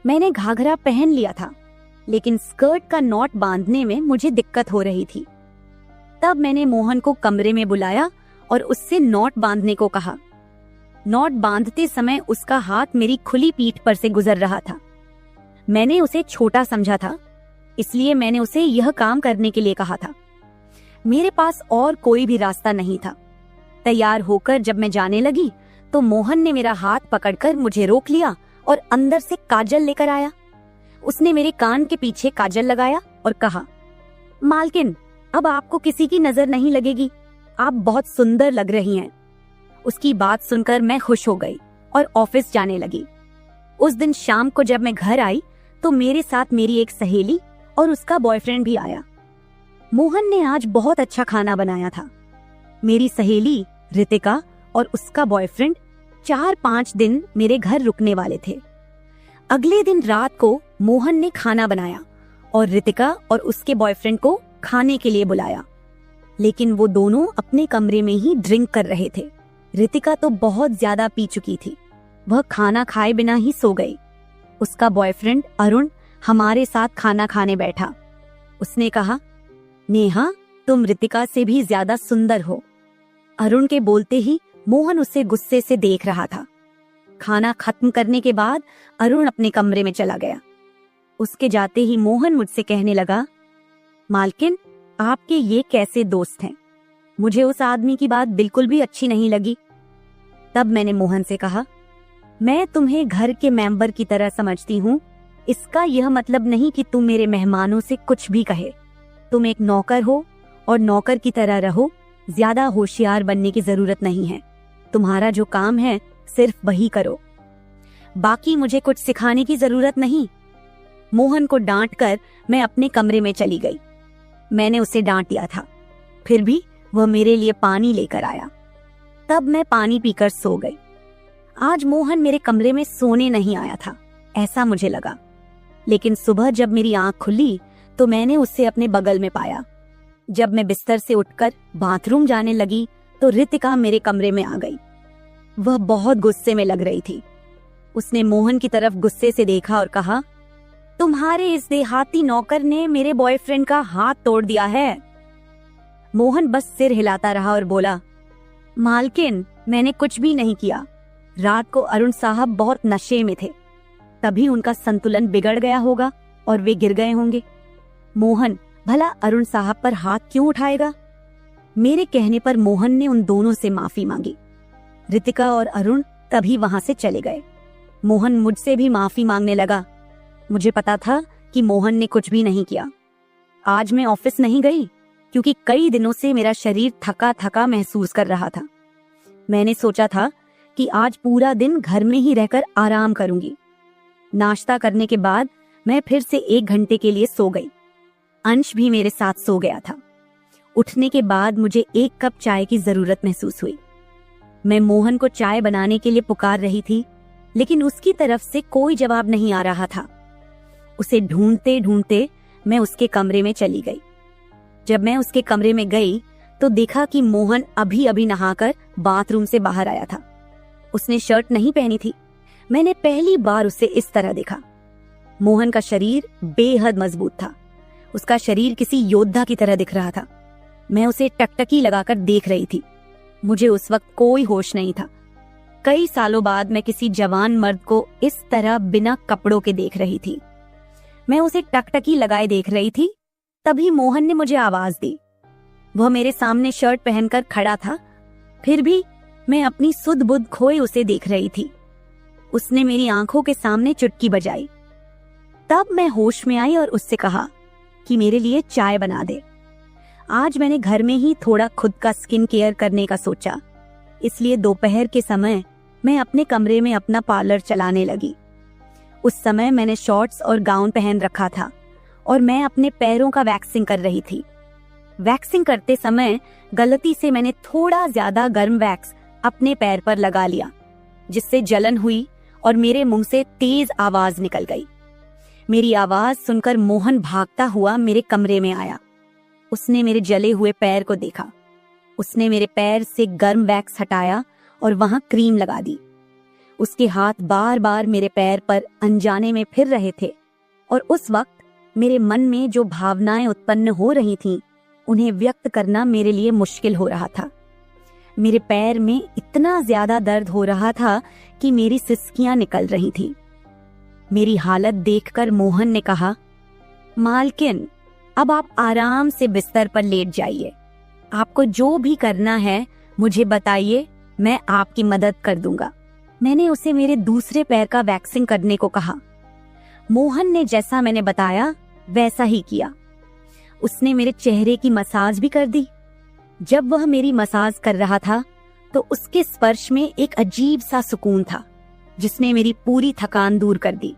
मैंने घाघरा पहन लिया था, लेकिन स्कर्ट का नॉट बांधने में मुझे दिक्कत हो रही थी। तब मैंने मोहन को कमरे में बुलाया और उससे नॉट बांधने को कहा। नॉट बांधते समय उसका हाथ मेरी खुली पीठ पर से गुजर रहा था। मैंने उसे छोटा समझा था, इसलिए मैंने उसे यह काम करने के लिए कहा था। मेरे पास और कोई भी रास्ता नहीं था। तैयार होकर जब मैं जाने लगी तो मोहन ने मेरा हाथ पकड़कर मुझे रोक लिया और अंदर से काजल लेकर आया। उसने मेरे कान के पीछे काजल लगाया और कहा, मालकिन, अब आपको किसी की नजर नहीं लगेगी, आप बहुत सुंदर लग रही हैं। उसकी बात सुनकर मैं खुश हो गई और ऑफिस जाने लगी। उस दिन शाम को जब मैं घर आई तो मेरे साथ मेरी एक सहेली और उसका बॉयफ्रेंड भी आया। मोहन ने आज बहुत अच्छा खाना बनाया था। मेरी सहेली रितिका और उसका बॉयफ्रेंड 4-5 दिन मेरे घर रुकने वाले थे। अगले दिन रात को मोहन ने खाना बनाया और रितिका और उसके बॉयफ्रेंड को खाने के लिए बुलाया, लेकिन वो दोनों अपने कमरे में ही ड्रिंक कर रहे थे। रितिका तो बहुत ज्यादा पी चुकी थी, वह खाना खाए बिना ही सो गई। उसका बॉयफ्रेंड अरुण हमारे साथ खाना खाने बैठा। उसने कहा, नेहा, तुम रितिका से भी ज्यादा सुंदर हो। अरुण के बोलते ही मोहन उसे गुस्से से देख रहा था। खाना खत्म करने के बाद अरुण अपने कमरे में चला गया। उसके जाते ही मोहन मुझसे कहने लगा, मालकिन, आपके ये कैसे दोस्त हैं? मुझे उस आदमी की बात बिल्कुल भी अच्छी नहीं लगी। तब मैंने मोहन से कहा, मैं तुम्हें घर के मेंबर की तरह समझती हूँ। इसका यह मतलब नहीं कि तुम मेरे मेहमानों से कुछ भी कहे। तुम एक नौकर हो और नौकर की तरह रहो। ज्यादा होशियार बनने की जरूरत नहीं है। तुम्हारा जो काम है सिर्फ वही करो, बाकी मुझे कुछ सिखाने की जरूरत नहीं। मोहन को डांटकर मैं अपने कमरे में चली गई। मैंने उसे डांट दिया था, फिर भी वह मेरे लिए पानी लेकर आया। तब मैं पानी पीकर सो गई। आज मोहन मेरे कमरे में सोने नहीं आया था, ऐसा मुझे लगा। लेकिन सुबह जब मेरी आंख खुली तो मैंने उसे अपने बगल में पाया। जब मैं बिस्तर से उठकर बाथरूम जाने लगी तो रितिका मेरे कमरे में आ गई। वह बहुत गुस्से में लग रही थी। उसने मोहन की तरफ गुस्से से देखा और कहा, तुम्हारे इस देहाती नौकर ने मेरे बॉयफ्रेंड का हाथ तोड़ दिया है। मोहन बस सिर हिलाता रहा और बोला, मालकिन, मैंने कुछ भी नहीं किया। रात को अरुण साहब बहुत नशे में थे, तभी उनका संतुलन बिगड़ गया होगा और वे गिर गए होंगे। मोहन भला अरुण साहब पर हाथ क्यों उठाएगा? मेरे कहने पर मोहन ने उन दोनों से माफी मांगी। रितिका और अरुण तभी वहां से चले गए। मोहन मुझसे भी माफी मांगने लगा। मुझे पता था कि मोहन ने कुछ भी नहीं किया। आज मैं ऑफिस नहीं गई क्योंकि कई दिनों से मेरा शरीर थका थका महसूस कर रहा था। मैंने सोचा था कि आज पूरा दिन घर में ही रहकर आराम करूंगी। नाश्ता करने के बाद मैं फिर से 1 घंटे के लिए सो गई। अंश भी मेरे साथ सो गया था। उठने के बाद मुझे 1 कप चाय की जरूरत महसूस हुई। मैं मोहन को चाय बनाने के लिए पुकार रही थी, लेकिन उसकी तरफ से कोई जवाब नहीं आ रहा था। उसे ढूंढते ढूंढते मैं उसके कमरे में चली गई। जब मैं उसके कमरे में गई तो देखा कि मोहन अभी अभी नहाकर बाथरूम से बाहर आया था। उसने शर्ट नहीं पहनी थी। मैंने पहली बार उसे इस तरह देखा। मोहन का शरीर बेहद मजबूत था। उसका शरीर किसी योद्धा की तरह दिख रहा था। मैं उसे टकटकी लगाकर देख रही थी। मुझे उस वक्त कोई होश नहीं था। कई सालों बाद मैं किसी जवान मर्द को इस तरह बिना कपड़ों के देख रही थी। मैं उसे टकटकी लगाए देख रही थी, तभी मोहन ने मुझे आवाज दी। वह मेरे सामने शर्ट पहनकर खड़ा था, फिर भी मैं अपनी सुध बुध खोए उसे देख रही थी। उसने मेरी आंखों के सामने चुटकी बजाई। तब मैं होश में आई और उससे कहा कि मेरे लिए चाय बना दे। आज मैंने घर में ही थोड़ा खुद का स्किन केयर करने का सोचा, इसलिए दोपहर के समय मैं अपने कमरे में अपना पार्लर चलाने लगी। उस समय मैंने शॉर्ट्स और गाउन पहन रखा था और मैं अपने पैरों का वैक्सिंग कर रही थी। वैक्सिंग करते समय गलती से मैंने थोड़ा ज्यादा गर्म वैक्स अपने पैर पर लगा लिया, जिससे जलन हुई और मेरे मुंह से तेज आवाज निकल गई। मेरी आवाज सुनकर मोहन भागता हुआ मेरे कमरे में आया। उसने मेरे जले हुए पैर को देखा। उसने मेरे पैर से गर्म वैक्स हटाया और वहां क्रीम लगा दी। उसके हाथ बार बार मेरे पैर पर अनजाने में फिर रहे थे और उस वक्त मेरे मन में जो भावनाएं उत्पन्न हो रही थीं, उन्हें व्यक्त करना मेरे लिए मुश्किल हो रहा था। मेरे पैर में इतना ज्यादा दर्द हो रहा था कि मेरी सिसकियां निकल रही थीं। मेरी हालत देखकर मोहन ने कहा, मालकिन, अब आप आराम से बिस्तर पर लेट जाइए। आपको जो भी करना है मुझे बताइए, मैं आपकी मदद कर दूंगा। मैंने उसे मेरे दूसरे पैर का वैक्सिंग करने को कहा। मोहन ने जैसा मैंने बताया वैसा ही किया। उसने मेरे चेहरे की मसाज भी कर दी। जब वह मेरी मसाज कर रहा था तो उसके स्पर्श में एक अजीब सा सुकून था, जिसने मेरी पूरी थकान दूर कर दी।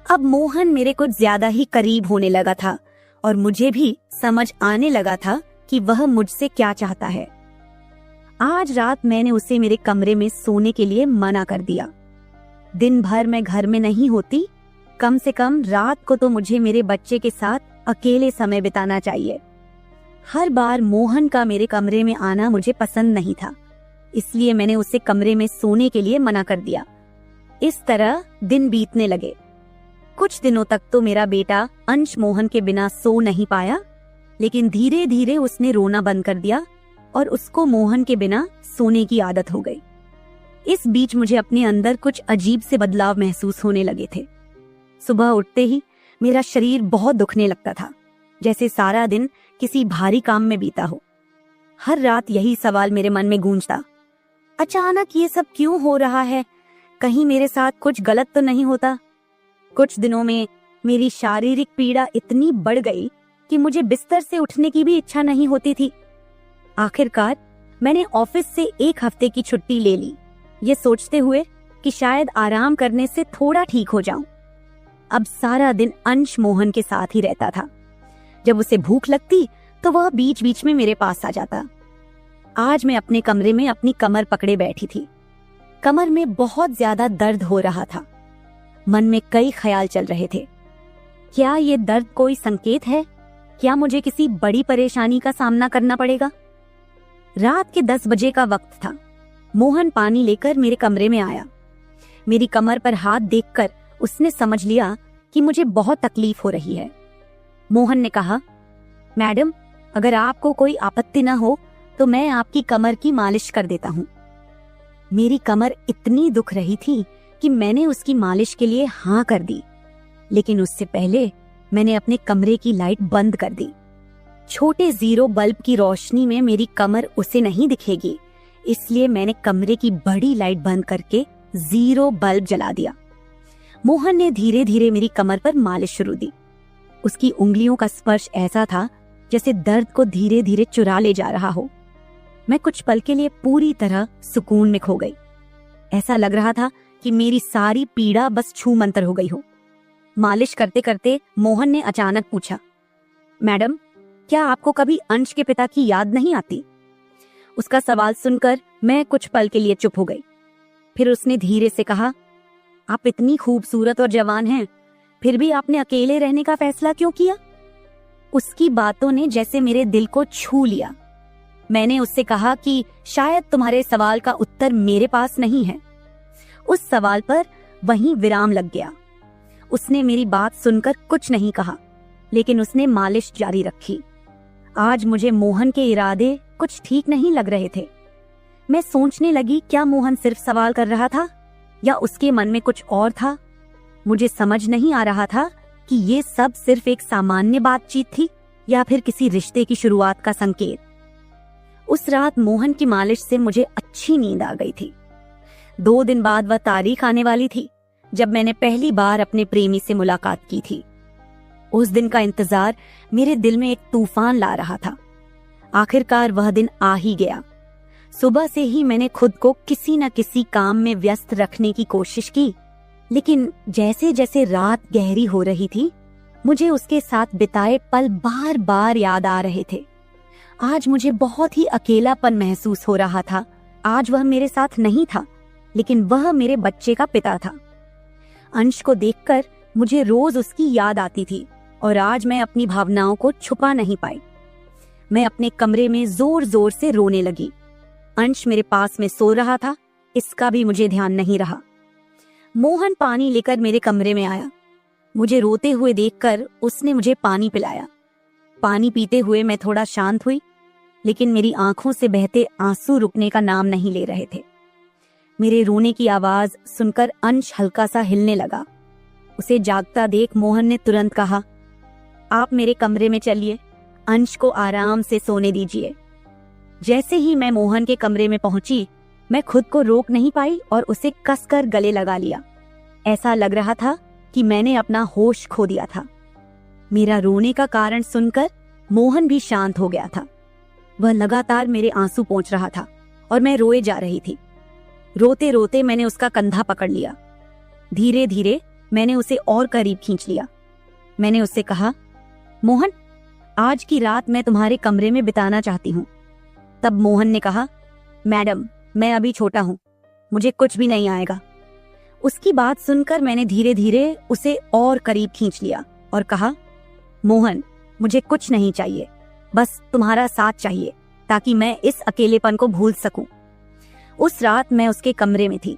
अब मोहन मेरे कुछ ज्यादा ही करीब होने लगा था और मुझे भी समझ आने लगा था कि वह मुझसे क्या चाहता है। आज रात मैंने उसे मेरे कमरे में सोने के लिए मना कर दिया। दिन भर मैं घर में नहीं होती, कम से कम रात को तो मुझे मेरे बच्चे के साथ अकेले समय बिताना चाहिए। हर बार मोहन का मेरे कमरे में आना मुझे पसंद नहीं था, इसलिए मैंने उसे कमरे में सोने के लिए मना कर दिया। इस तरह दिन बीतने लगे। कुछ दिनों तक तो मेरा बेटा अंश मोहन के बिना सो नहीं पाया, लेकिन धीरे धीरे उसने रोना बंद कर दिया और उसको मोहन के बिना सोने की आदत हो गई। इस बीच मुझे अपने अंदर कुछ अजीब से बदलाव महसूस होने लगे थे। सुबह उठते ही मेरा शरीर बहुत दुखने लगता था, जैसे सारा दिन किसी भारी काम में बीता हो। हर रात यही सवाल मेरे मन में गूंजता, अचानक ये सब क्यों हो रहा है? कहीं मेरे साथ कुछ गलत तो नहीं होता? कुछ दिनों में मेरी शारीरिक पीड़ा इतनी बढ़ गई कि मुझे बिस्तर से उठने की भी इच्छा नहीं होती थी। आखिरकार मैंने ऑफिस से 1 हफ्ते की छुट्टी ले ली, ये सोचते हुए कि शायद आराम करने से थोड़ा ठीक हो जाऊं। अब सारा दिन अंश मोहन के साथ ही रहता था। जब उसे भूख लगती तो वह बीच बीच में मेरे पास आ जाता। आज मैं अपने कमरे में अपनी कमर पकड़े बैठी थी। कमर में बहुत ज्यादा दर्द हो रहा था। मन में कई ख्याल चल रहे थे। क्या ये दर्द कोई संकेत है? क्या मुझे किसी बड़ी परेशानी का सामना करना पड़ेगा? रात के 10 बजे का वक्त था। मोहन पानी लेकर मेरे कमरे में आया। मेरी कमर पर हाथ देखकर उसने समझ लिया कि मुझे बहुत तकलीफ हो रही है। मोहन ने कहा, मैडम, अगर आपको कोई आपत्ति न हो तो मैं आपकी कमर की मालिश कर देता हूँ। मेरी कमर इतनी दुख रही थी कि मैंने उसकी मालिश के लिए हाँ कर दी, लेकिन उससे पहले मैंने अपने कमरे की लाइट बंद कर दी। छोटे 0 बल्ब की रोशनी में मेरी कमर उसे नहीं दिखेगी, इसलिए मैंने कमरे की बड़ी लाइट बंद करके 0 बल्ब जला दिया। मोहन ने धीरे धीरे मेरी कमर पर मालिश शुरू दी। उसकी उंगलियों का स्पर्श ऐसा था जैसे दर्द को धीरे धीरे चुरा ले जा रहा हो। मैं कुछ पल के लिए पूरी तरह सुकून में खो गई। ऐसा लग रहा था कि मेरी सारी पीड़ा बस छू मंतर हो गई हो। मालिश करते करते मोहन ने अचानक पूछा, मैडम, क्या आपको कभी अंश के पिता की याद नहीं आती? उसका सवाल सुनकर मैं कुछ पल के लिए चुप हो गई। फिर उसने धीरे से कहा, आप इतनी खूबसूरत और जवान हैं, फिर भी आपने अकेले रहने का फैसला क्यों किया? उसकी बातों ने जैसे मेरे दिल को छू लिया। मैंने उससे कहा कि शायद तुम्हारे सवाल का उत्तर मेरे पास नहीं है। उस सवाल पर वहीं विराम लग गया। उसने मेरी बात सुनकर कुछ नहीं कहा, लेकिन उसने मालिश जारी रखी। आज मुझे मोहन के इरादे कुछ ठीक नहीं लग रहे थे। मैं सोचने लगी, क्या मोहन सिर्फ सवाल कर रहा था या उसके मन में कुछ और था? मुझे समझ नहीं आ रहा था कि ये सब सिर्फ एक सामान्य बातचीत थी या फिर किसी रिश्ते की शुरुआत का संकेत। उस रात मोहन की मालिश से मुझे अच्छी नींद आ गई थी। 2 दिन बाद वह तारीख आने वाली थी जब मैंने पहली बार अपने प्रेमी से मुलाकात की थी। उस दिन का इंतजार मेरे दिल में एक तूफान ला रहा था। आखिरकार वह दिन आ ही गया। सुबह से ही मैंने खुद को किसी न किसी काम में व्यस्त रखने की कोशिश की, लेकिन जैसे जैसे रात गहरी हो रही थी, मुझे उसके साथ बिताए पल बार बार याद आ रहे थे। आज मुझे बहुत ही अकेलापन महसूस हो रहा था। आज वह मेरे साथ नहीं था, लेकिन वह मेरे बच्चे का पिता था। अंश को देखकर मुझे रोज उसकी याद आती थी और आज मैं अपनी भावनाओं को छुपा नहीं पाई। मैं अपने कमरे में जोर जोर से रोने लगी। अंश मेरे पास में सो रहा था, इसका भी मुझे ध्यान नहीं रहा। मोहन पानी लेकर मेरे कमरे में आया। मुझे रोते हुए देखकर उसने मुझे पानी पिलाया। पानी पीते हुए मैं थोड़ा शांत हुई, लेकिन मेरी आंखों से बहते आंसू रुकने का नाम नहीं ले रहे थे। मेरे रोने की आवाज सुनकर अंश हल्का सा हिलने लगा। उसे जागता देख मोहन ने तुरंत कहा, आप मेरे कमरे में चलिए, अंश को आराम से सोने दीजिए। जैसे ही मैं मोहन के कमरे में पहुंची, मैं खुद को रोक नहीं पाई और उसे कसकर गले लगा लिया। ऐसा लग रहा था कि मैंने अपना होश खो दिया था। मेरा रोने का कारण सुनकर मोहन भी शांत हो गया था। वह लगातार मेरे आंसू पोंछ रहा था और मैं रोए जा रही थी। रोते रोते मैंने उसका कंधा पकड़ लिया। धीरे धीरे मैंने उसे और करीब खींच लिया। मैंने उससे कहा, मोहन, आज की रात मैं तुम्हारे कमरे में बिताना चाहती हूँ। तब मोहन ने कहा, मैडम, मैं अभी छोटा हूँ, मुझे कुछ भी नहीं आएगा। उसकी बात सुनकर मैंने धीरे धीरे उसे और करीब खींच लिया और कहा, मोहन, मुझे कुछ नहीं चाहिए, बस तुम्हारा साथ चाहिए ताकि मैं इस अकेलेपन को भूल सकूं। उस रात मैं उसके कमरे में थी,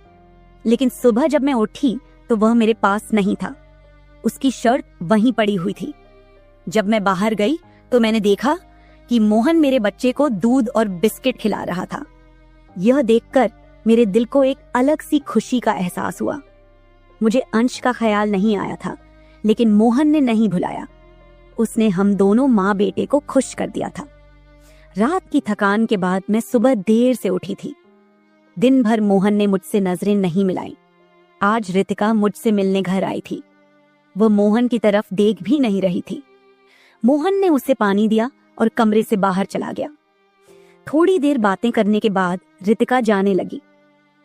लेकिन सुबह जब मैं उठी तो वह मेरे पास नहीं था। उसकी शर्ट वहीं पड़ी हुई थी। जब मैं बाहर गई तो मैंने देखा कि मोहन मेरे बच्चे को दूध और बिस्किट खिला रहा था। यह देखकर मेरे दिल को एक अलग सी खुशी का एहसास हुआ। मुझे अंश का ख्याल नहीं आया था, लेकिन मोहन ने नहीं भुलाया। उसने हम दोनों माँ बेटे को खुश कर दिया था। रात की थकान के बाद मैं सुबह देर से उठी थी। दिन भर मोहन ने मुझसे नजरें नहीं मिलाई। आज रितिका मुझसे मिलने घर आई थी। वह मोहन की तरफ देख भी नहीं रही थी। मोहन ने उसे पानी दिया और कमरे से बाहर चला गया। थोड़ी देर बातें करने के बाद रितिका जाने लगी।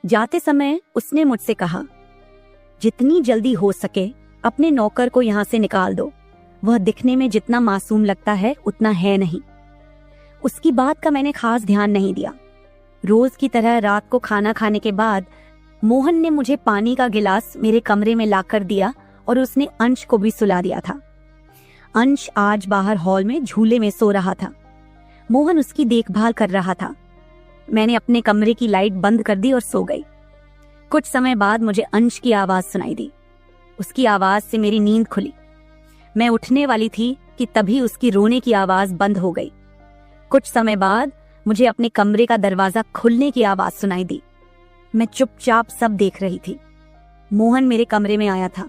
जाते समय उसने मुझसे कहा, जितनी जल्दी हो सके अपने नौकर को यहाँ से निकाल दो। वह दिखने में जितना मासूम लगता है उतना है नहीं। उसकी बात का मैंने खास ध्यान नहीं दिया। रोज की तरह रात को खाना खाने के बाद मोहन ने मुझे पानी का गिलास मेरे कमरे में लाकर दिया और उसने अंश को भी सुला दिया था। अंश आज बाहर हॉल में झूले में सो रहा था। मोहन उसकी देखभाल कर रहा था। मैंने अपने कमरे की लाइट बंद कर दी और सो गई। कुछ समय बाद मुझे अंश की आवाज सुनाई दी। उसकी आवाज से मेरी नींद खुली। मैं उठने वाली थी कि तभी उसकी रोने की आवाज बंद हो गई। कुछ समय बाद मुझे अपने कमरे का दरवाजा खुलने की आवाज सुनाई दी। मैं चुपचाप सब देख रही थी। मोहन मेरे कमरे में आया था।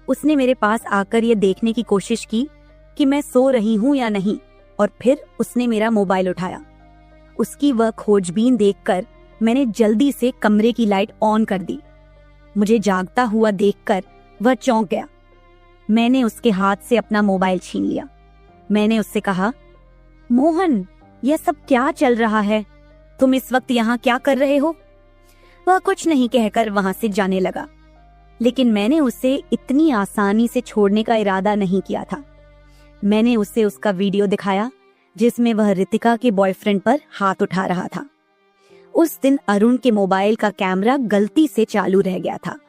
उसने मेरे पास आकर यह देखने की कोशिश की कि मैं सो रही हूं या नहीं, और फिर उसने मेरा मोबाइल उठाया। उसकी वह खोजबीन देखकर मैंने जल्दी से कमरे की लाइट ऑन कर दी। मुझे जागता हुआ देखकर वह चौंक गया। मैंने उसके हाथ से अपना मोबाइल छीन लिया। मैंने उससे कहा, मोहन, यह सब क्या चल रहा है? तुम इस वक्त यहाँ क्या कर रहे हो? वह कुछ नहीं कहकर वहां से जाने लगा, लेकिन मैंने उसे इतनी आसानी से छोड़ने का इरादा नहीं किया था। मैंने उसे उसका वीडियो दिखाया जिसमें वह रितिका के बॉयफ्रेंड पर हाथ उठा रहा था। उस दिन अरुण के मोबाइल का कैमरा गलती से चालू रह गया था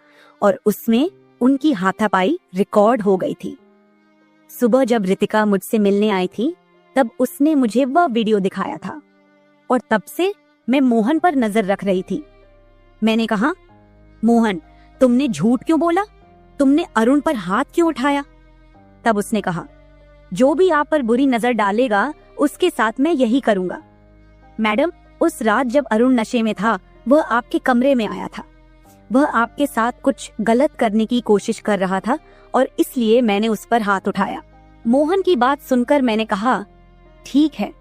और उसमें उनकी हाथापाई रिकॉर्ड हो गई थी। सुबह जब रितिका मुझसे मिलने आई थी तब उसने मुझे वह वीडियो दिखाया था और तब से मैं मोहन पर नजर रख रही थी। मैंने कहा, मोहन, तुमने झूठ क्यों बोला? तुमने अरुण पर हाथ क्यों उठाया? तब उसने कहा, जो भी आप पर बुरी नजर डालेगा उसके साथ मैं यही करूंगा। मैडम, उस रात जब अरुण नशे में था वह आपके कमरे में आया था। वह आपके साथ कुछ गलत करने की कोशिश कर रहा था और इसलिए मैंने उस पर हाथ उठाया। मोहन की बात सुनकर मैंने कहा, ठीक है,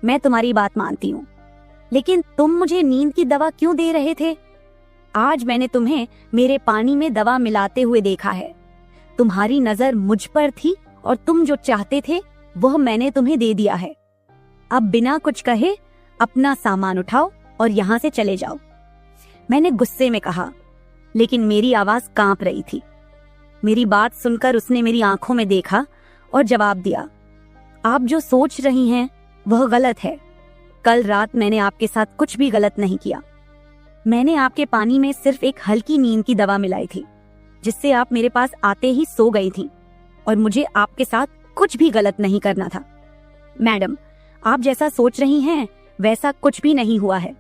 मैं तुम्हारी बात मानती हूँ, लेकिन तुम मुझे नींद की दवा क्यों दे रहे थे? आज मैंने तुम्हें मेरे पानी में दवा मिलाते हुए देखा है। तुम्हारी नजर मुझ पर थी और तुम जो चाहते थे वह मैंने तुम्हें दे दिया है। अब बिना कुछ कहे अपना सामान उठाओ और यहाँ से चले जाओ। मैंने गुस्से में कहा, लेकिन मेरी आवाज कांप रही थी। मेरी बात सुनकर उसने मेरी आंखों में देखा और जवाब दिया, आप जो सोच रही हैं वह गलत है। कल रात मैंने आपके साथ कुछ भी गलत नहीं किया। मैंने आपके पानी में सिर्फ एक हल्की नींद की दवा मिलाई थी, जिससे आप मेरे पास आते ही सो गई थी, और मुझे आपके साथ कुछ भी गलत नहीं करना था। मैडम, आप जैसा सोच रही हैं वैसा कुछ भी नहीं हुआ है।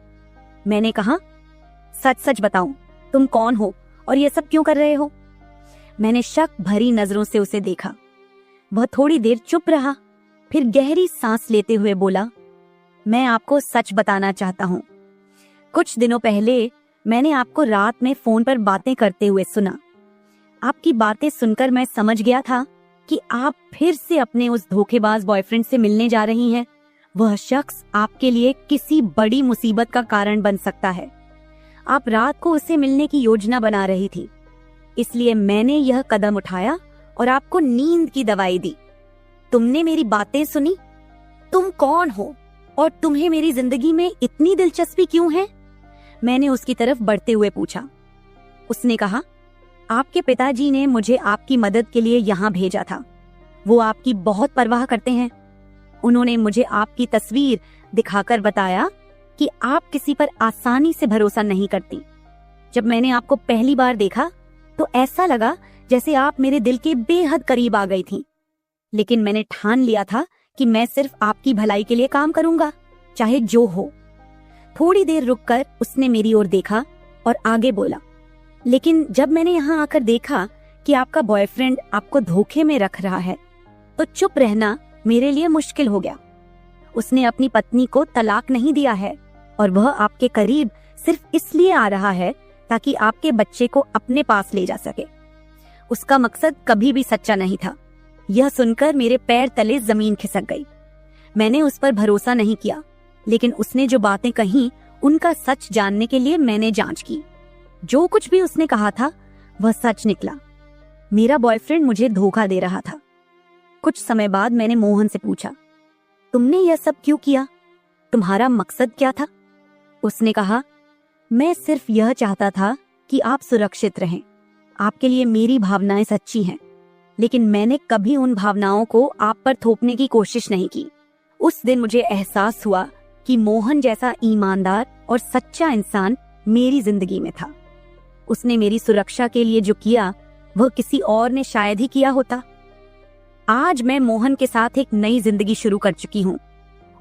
मैंने कहा, सच सच बताओ, तुम कौन हो और ये सब क्यों कर रहे हो? मैंने शक भरी नजरों से उसे देखा। वह थोड़ी देर चुप रहा, फिर गहरी सांस लेते हुए बोला, मैं आपको सच बताना चाहता हूँ। कुछ दिनों पहले मैंने आपको रात में फोन पर बातें करते हुए सुना। आपकी बातें सुनकर मैं समझ गया था कि आप फिर से अपने उस धोखेबाज बॉयफ्रेंड से मिलने जा रही हैं। वह शख्स आपके लिए किसी बड़ी मुसीबत का कारण बन सकता है। आप रात को उससे मिलने की योजना बना रही थी, इसलिए मैंने यह कदम उठाया और आपको नींद की दवाई दी। तुमने मेरी बातें सुनी? तुम कौन हो और तुम्हें मेरी जिंदगी में इतनी दिलचस्पी क्यों है? मैंने उसकी तरफ बढ़ते हुए पूछा। उसने कहा, आपके पिताजी ने मुझे आपकी मदद के लिए यहाँ भेजा था। वो आपकी बहुत परवाह करते हैं। उन्होंने मुझे आपकी तस्वीर दिखाकर बताया कि आप किसी पर आसानी से भरोसा नहीं करती। जब मैंने आपको पहली बार देखा तो ऐसा लगा जैसे आप मेरे दिल के बेहद करीब आ गई थीं। लेकिन मैंने ठान लिया था कि मैं सिर्फ आपकी भलाई के लिए काम करूंगा, चाहे जो हो। थोड़ी देर रुककर उसने मेरी ओर देखा और आगे बोला, लेकिन जब मैंने यहाँ आकर देखा कि आपका बॉयफ्रेंड आपको धोखे में रख रहा है, तो चुप रहना मेरे लिए मुश्किल हो गया। उसने अपनी पत्नी को तलाक नहीं दिया है और वह आपके करीब सिर्फ इसलिए आ रहा है ताकि आपके बच्चे को अपने पास ले जा सके। उसका मकसद कभी भी सच्चा नहीं था। यह सुनकर मेरे पैर तले जमीन खिसक गई। मैंने उस पर भरोसा नहीं किया, लेकिन उसने जो बातें कही उनका सच जानने के लिए मैंने जांच की। जो कुछ भी उसने कहा था वह सच निकला। मेरा बॉयफ्रेंड मुझे धोखा दे रहा था। कुछ समय बाद मैंने मोहन से पूछा, तुमने यह सब क्यों किया? तुम्हारा मकसद क्या था? उसने कहा, मैं सिर्फ यह चाहता था कि आप सुरक्षित रहें। आपके लिए मेरी भावनाएं सच्ची हैं, लेकिन मैंने कभी उन भावनाओं को आप पर थोपने की कोशिश नहीं की। उस दिन मुझे एहसास हुआ कि मोहन जैसा ईमानदार और सच्चा इंसान मेरी जिंदगी में था। उसने मेरी सुरक्षा के लिए जो किया वह किसी और ने शायद ही किया होता। आज मैं मोहन के साथ एक नई जिंदगी शुरू कर चुकी हूँ।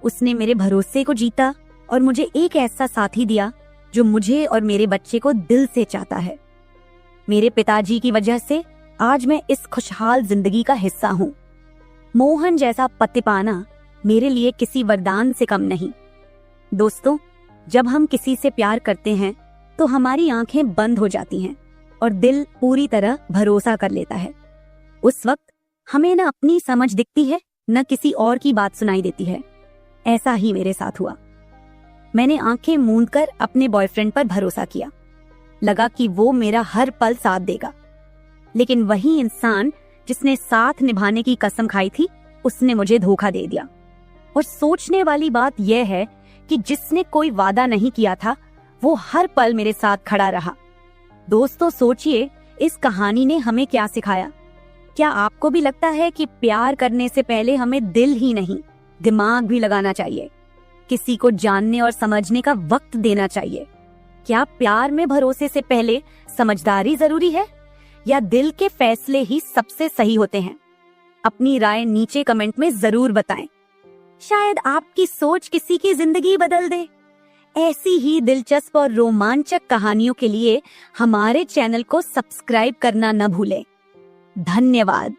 उसने मेरे भरोसे को जीता और मुझे एक ऐसा साथी दिया जो मुझे और मेरे बच्चे को दिल से चाहता है। मेरे पिताजी की वजह से आज मैं इस खुशहाल जिंदगी का हिस्सा हूँ। मोहन जैसा पति पाना मेरे लिए किसी वरदान से कम नहीं। दोस्तों, जब हम किसी से प्यार करते हैं तो हमारी आंखें बंद हो जाती हैं और दिल पूरी तरह भरोसा कर लेता है। उस वक्त हमें न अपनी समझ दिखती है, न किसी और की बात सुनाई देती है। ऐसा ही मेरे साथ हुआ। मैंने आंखें मूंदकर अपने बॉयफ्रेंड पर भरोसा किया। लगा कि वो मेरा हर पल साथ देगा, लेकिन वही इंसान जिसने साथ निभाने की कसम खाई थी, उसने मुझे धोखा दे दिया। और सोचने वाली बात यह है कि जिसने कोई वादा नहीं किया था वो हर पल मेरे साथ खड़ा रहा। दोस्तों, सोचिए इस कहानी ने हमें क्या सिखाया। क्या आपको भी लगता है कि प्यार करने से पहले हमें दिल ही नहीं, दिमाग भी लगाना चाहिए? किसी को जानने और समझने का वक्त देना चाहिए। क्या प्यार में भरोसे से पहले समझदारी जरूरी है, या दिल के फैसले ही सबसे सही होते हैं? अपनी राय नीचे कमेंट में जरूर बताएं। शायद आपकी सोच किसी की जिंदगी बदल दे। ऐसी ही दिलचस्प और रोमांचक कहानियों के लिए हमारे चैनल को सब्सक्राइब करना न भूलें। धन्यवाद।